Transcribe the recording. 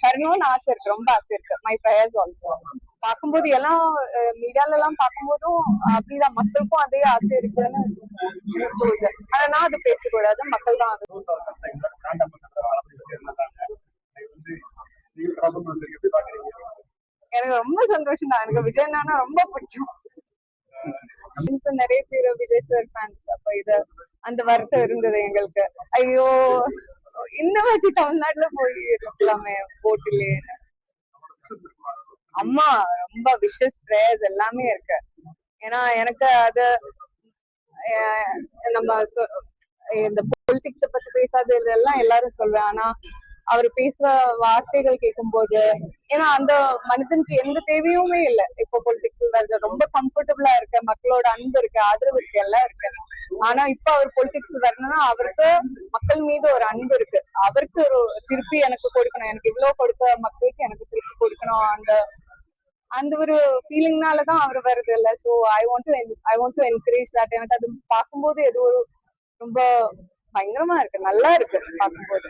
வரணும்னு ஆசை இருக்கு, ரொம்ப ஆசை இருக்கு. My prayers also. பார்க்கும்போது எல்லாம் மீடியால எல்லாம் பார்க்கும்போதும் அப்படிதான், மக்களுக்கும் அதே ஆசை இருக்குன்னு எனக்கு தோணுது. ஆனா நான் அது பேசக்கூடாது, மக்கள் தான் அது. எனக்கு ரொம்ப சந்தோஷம் தான். எனக்கு விஜய் அண்ணா ரொம்ப பிடிக்கும். நிறைய பேர் விஜய் சார் ஃபேன்ஸ். அப்ப இது அந்த வருத்தம் இருந்தது எங்களுக்கு. ஐயோ, இந்த வாட்டி தமிழ்நாட்டுல போய் இருக்கலாமே போட்டிலே. அம்மா ரொம்ப விஷஸ் பிரேயர்ஸ் எல்லாமே இருக்கு. ஏன்னா எனக்கு அது நம்ம இந்த பொலிட்டிக்ஸ பத்தி பேசாதது எல்லாம் எல்லாரும் சொல்வேன். ஆனா அவர் பேசுற வார்த்தைகள் கேட்கும் போது, ஏன்னா அந்த மனிதனுக்கு எந்த தேவையுமே இல்லை. இப்போ பொலிட்டிக்ஸ்ல வருது, ரொம்ப கம்ஃபர்டபுளா இருக்கு, மக்களோட அன்பு இருக்கு, ஆதரவு இருக்கு, எல்லாம் இருக்கு. ஆனா இப்ப அவர் பொலிட்டிக்ஸ் வரணும்னா அவருக்கு மக்கள் மீது ஒரு அன்பு இருக்கு. அவருக்கு ஒரு திருப்பி எனக்கு கொடுக்கணும், எனக்கு இவ்வளவு கொடுத்த மக்களுக்கு எனக்கு திருப்பி கொடுக்கணும், அந்த அந்த ஒரு ஃபீலிங்னாலதான் அவர் வருது இல்ல. So I want to encourage that. எனக்கு அது பார்க்கும்போது ஏதோ ஒரு ரொம்ப பயங்கரமா இருக்கு, நல்லா இருக்கு பார்க்கும்போது.